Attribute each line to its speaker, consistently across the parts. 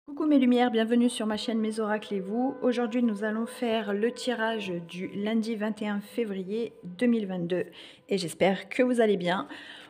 Speaker 1: Coucou mes lumières, bienvenue sur ma chaîne Mes Oracles et vous. Aujourd'hui nous allons faire le tirage du lundi 21 février 2022 et j'espère que vous allez bien.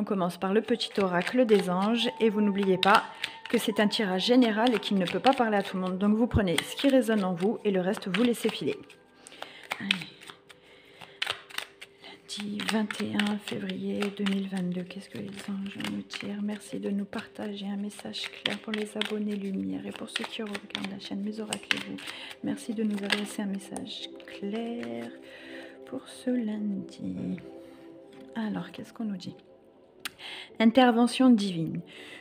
Speaker 1: On commence par le petit oracle des anges et vous n'oubliez pas que c'est un tirage général et qu'il ne peut pas parler à tout le monde. Donc vous prenez ce qui résonne en vous et le reste vous laissez filer. Allez. 21 février 2022, qu'est-ce que les anges nous tirent? Merci de nous partager un message clair pour les abonnés lumière et pour ceux qui regardent la chaîne Mes Oracles et vous. Merci de nous adresser un message clair pour ce lundi. Alors, qu'est-ce qu'on nous dit? Intervention divine.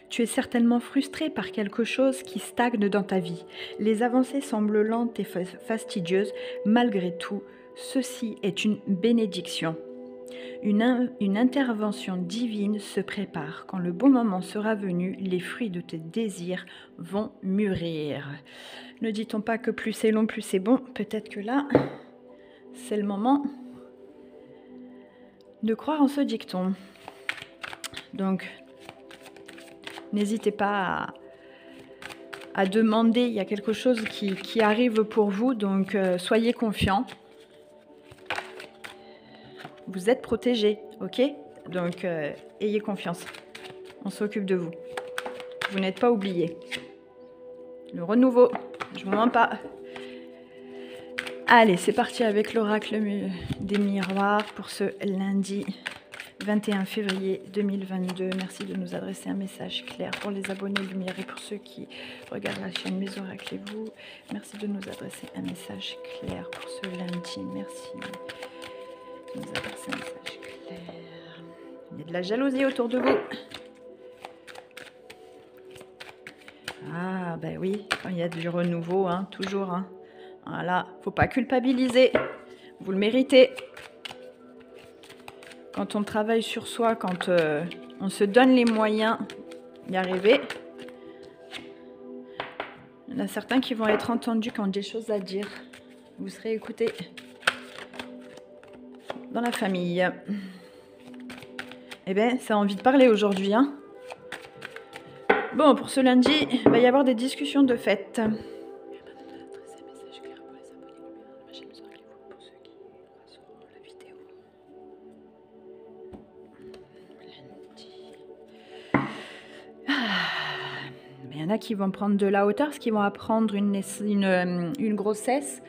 Speaker 1: Tu es certainement frustré par quelque chose qui stagne dans ta vie. Les avancées semblent lentes et fastidieuses. Malgré tout, ceci est une bénédiction. Une intervention divine se prépare. Quand le bon moment sera venu, les fruits de tes désirs vont mûrir. Ne dit-on pas que plus c'est long, plus c'est bon? Peut-être que là, c'est le moment de croire en ce dicton. Donc, n'hésitez pas à demander, il y a quelque chose qui arrive pour vous, donc soyez confiants. Vous êtes protégés, ok? Donc, ayez confiance. On s'occupe de vous. Vous n'êtes pas oubliés. Le renouveau, je vous mens pas. Allez, c'est parti avec l'oracle des miroirs pour ce lundi 21 février 2022. Merci de nous adresser un message clair pour les abonnés lumière et pour ceux qui regardent la chaîne Mes Oracles et vous. Merci de nous adresser un message clair pour ce lundi. Merci de nous adresser un message clair. Il y a de la jalousie autour de vous. Ah, ben oui, quand il y a du renouveau, hein, toujours. Hein. Voilà, faut pas culpabiliser. Vous le méritez. Quand on travaille sur soi, quand on se donne les moyens d'y arriver, il y en a certains qui vont être entendus quand des choses à dire. Vous serez écoutés dans la famille. Eh bien, ça a envie de parler aujourd'hui. Hein. Bon, pour ce lundi, il va y avoir des discussions de fête. Il y en a qui vont prendre de la hauteur, parce qu'ils vont apprendre une grossesse,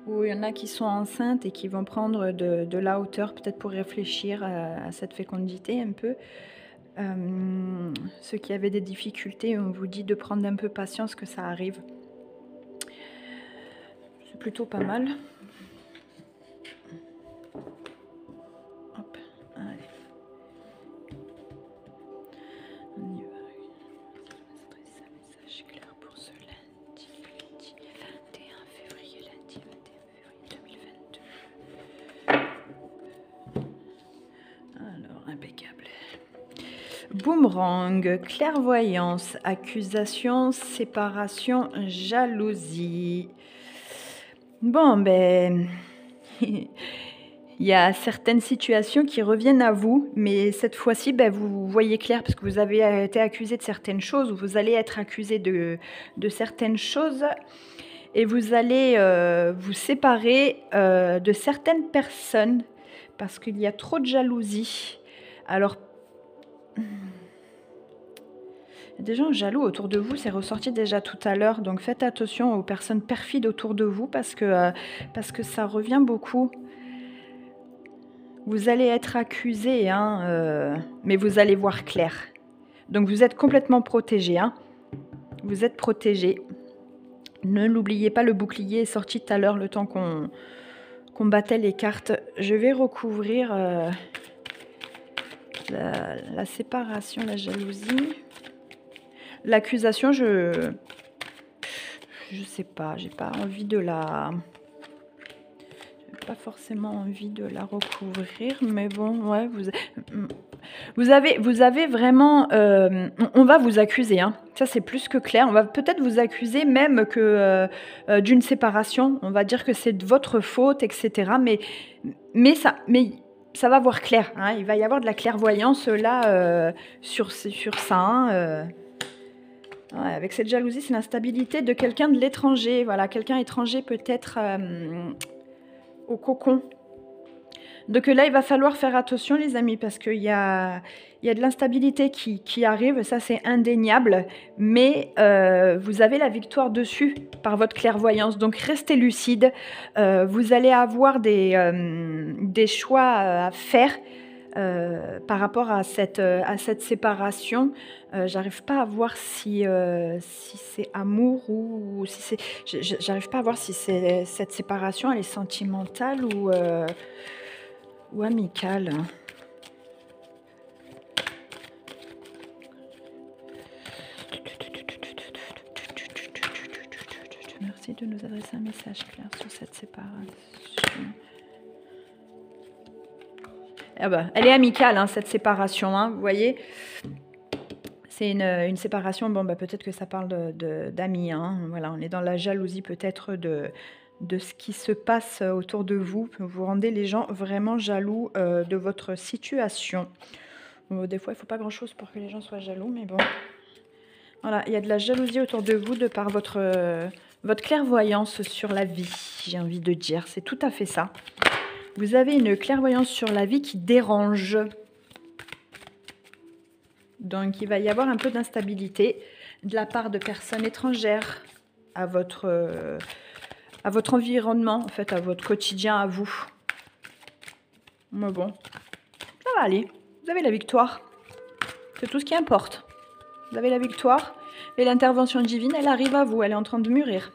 Speaker 1: ou il y en a qui sont enceintes et qui vont prendre de la hauteur, peut-être pour réfléchir à cette fécondité un peu. Ceux qui avaient des difficultés, on vous dit de prendre un peu patience que ça arrive. C'est plutôt pas mal. Hop, allez. On y va. Un message clair pour ce lundi 21 février, lundi 21 février 2022. Alors, impeccable. Boomerang, clairvoyance, accusation, séparation, jalousie. Bon, ben, il y a certaines situations qui reviennent à vous, mais cette fois-ci, ben, vous voyez clair parce que vous avez été accusé de certaines choses, ou vous allez être accusé de certaines choses, et vous allez vous séparer de certaines personnes parce qu'il y a trop de jalousie. Alors, il y a des gens jaloux autour de vous, c'est ressorti déjà tout à l'heure, donc faites attention aux personnes perfides autour de vous parce que ça revient beaucoup. Vous allez être accusé, hein, mais vous allez voir clair. Donc vous êtes complètement protégé. Hein. Vous êtes protégé. Ne l'oubliez pas, le bouclier est sorti tout à l'heure, le temps qu'on battait les cartes. Je vais recouvrir la séparation, la jalousie. L'accusation, je sais pas, j'ai pas envie de la... J'ai pas forcément envie de la recouvrir, mais bon, ouais, vous avez vraiment... on va vous accuser, hein. Ça c'est plus que clair. On va peut-être vous accuser même que d'une séparation. On va dire que c'est de votre faute, etc. Mais ça va voir clair. Hein. Il va y avoir de la clairvoyance là sur ça. Hein, Ouais, avec cette jalousie, c'est l'instabilité de quelqu'un de l'étranger. Voilà, quelqu'un étranger peut-être au cocon. Donc là, il va falloir faire attention, les amis, parce qu'il y a de l'instabilité qui arrive, ça c'est indéniable, mais vous avez la victoire dessus par votre clairvoyance. Donc restez lucide, vous allez avoir des choix à faire par rapport à cette séparation. J'arrive pas à voir si c'est amour ou si c'est... J'arrive pas à voir si cette séparation, elle est sentimentale ou amicale. Merci de nous adresser un message clair sur cette séparation. Ah bah, elle est amicale, hein, cette séparation, hein, vous voyez. C'est une séparation, bon, bah, peut-être que ça parle d'amis. Hein, voilà, on est dans la jalousie peut-être de ce qui se passe autour de vous. Vous rendez les gens vraiment jaloux de votre situation. Bon, des fois, il ne faut pas grand-chose pour que les gens soient jaloux, mais bon. Voilà, il y a de la jalousie autour de vous de par votre clairvoyance sur la vie, j'ai envie de dire. C'est tout à fait ça. Vous avez une clairvoyance sur la vie qui dérange. Donc, il va y avoir un peu d'instabilité de la part de personnes étrangères à votre environnement, en fait, à votre quotidien, à vous. Mais bon, ça va aller. Vous avez la victoire. C'est tout ce qui importe. Vous avez la victoire et l'intervention divine, elle arrive à vous. Elle est en train de mûrir.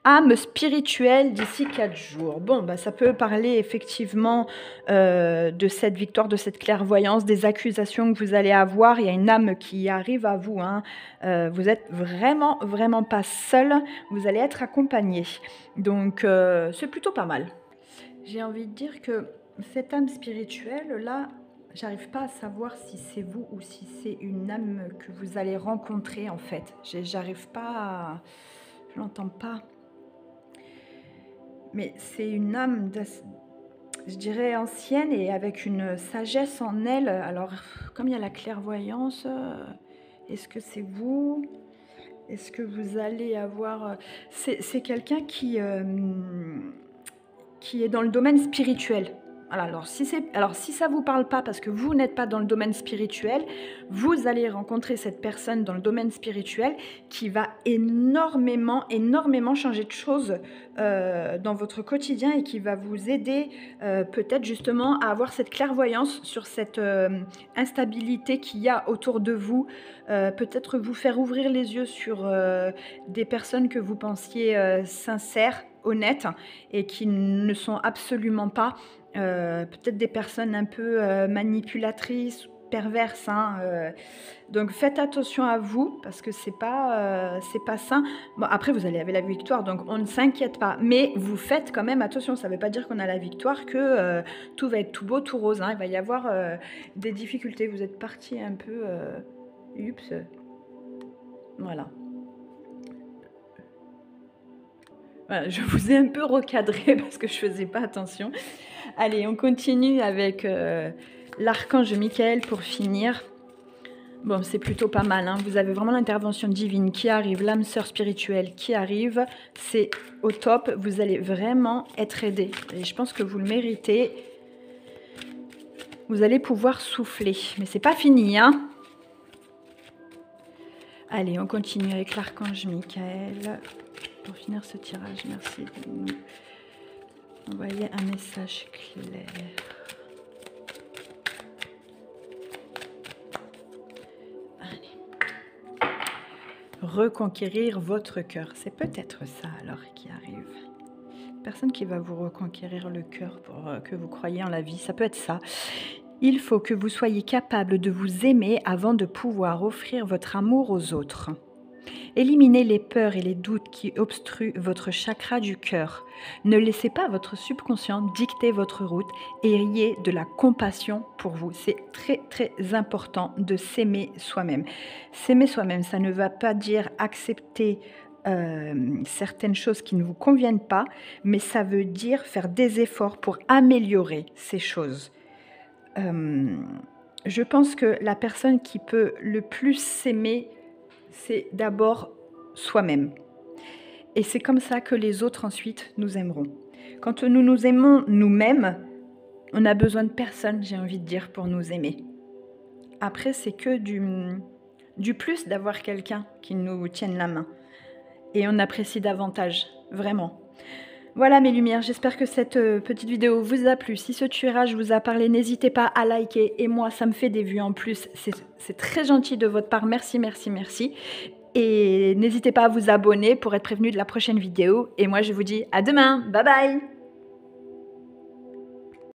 Speaker 1: Âme spirituelle d'ici 4 jours. Bon, bah, ça peut parler effectivement de cette victoire, de cette clairvoyance, des accusations que vous allez avoir. Il y a une âme qui arrive à vous. Hein. Vous êtes vraiment, vraiment pas seul. Vous allez être accompagné. Donc, c'est plutôt pas mal. J'ai envie de dire que cette âme spirituelle, là, j'arrive pas à savoir si c'est vous ou si c'est une âme que vous allez rencontrer, en fait. J'arrive pas à... Je l'entends pas. Mais c'est une âme, je dirais, ancienne et avec une sagesse en elle. Alors, comme il y a la clairvoyance, est-ce que c'est vous? Est-ce que vous allez avoir... C'est quelqu'un qui est dans le domaine spirituel. Voilà, alors si ça ne vous parle pas parce que vous n'êtes pas dans le domaine spirituel, vous allez rencontrer cette personne dans le domaine spirituel qui va énormément changer de choses dans votre quotidien et qui va vous aider peut-être justement à avoir cette clairvoyance sur cette instabilité qu'il y a autour de vous, peut-être vous faire ouvrir les yeux sur des personnes que vous pensiez sincères, honnêtes et qui ne sont absolument pas. Peut-être des personnes un peu manipulatrices, perverses. Hein, donc faites attention à vous parce que c'est pas sain. Bon, après vous allez avoir la victoire, donc on ne s'inquiète pas. Mais vous faites quand même attention. Ça ne veut pas dire qu'on a la victoire que tout va être tout beau, tout rose. Hein. Il va y avoir des difficultés. Vous êtes parti un peu. Oups. Voilà. Voilà, je vous ai un peu recadré parce que je faisais pas attention. Allez, on continue avec l'archange Michael pour finir. Bon, c'est plutôt pas mal. Hein. Vous avez vraiment l'intervention divine qui arrive, l'âme sœur spirituelle qui arrive. C'est au top. Vous allez vraiment être aidé. Et je pense que vous le méritez. Vous allez pouvoir souffler. Mais c'est pas fini, hein. Allez, on continue avec l'archange Michael. Pour finir ce tirage, merci de nous envoyer un message clair. Allez. Reconquérir votre cœur. C'est peut-être ça alors qui arrive. Personne qui va vous reconquérir le cœur pour que vous croyiez en la vie. Ça peut être ça. Il faut que vous soyez capable de vous aimer avant de pouvoir offrir votre amour aux autres. Éliminez les peurs et les doutes qui obstruent votre chakra du cœur. Ne laissez pas votre subconscient dicter votre route et ayez de la compassion pour vous. C'est très très important de s'aimer soi-même. S'aimer soi-même, ça ne va pas dire accepter certaines choses qui ne vous conviennent pas, mais ça veut dire faire des efforts pour améliorer ces choses. Je pense que la personne qui peut le plus s'aimer c'est d'abord soi-même. Et c'est comme ça que les autres ensuite nous aimeront. Quand nous nous aimons nous-mêmes, on n'a besoin de personne, j'ai envie de dire, pour nous aimer. Après, c'est que du plus d'avoir quelqu'un qui nous tienne la main. Et on apprécie davantage, vraiment. Voilà mes lumières, j'espère que cette petite vidéo vous a plu. Si ce tirage vous a parlé, n'hésitez pas à liker. Et moi, ça me fait des vues en plus. C'est très gentil de votre part. Merci, merci, merci. Et n'hésitez pas à vous abonner pour être prévenu de la prochaine vidéo. Et moi, je vous dis à demain. Bye bye.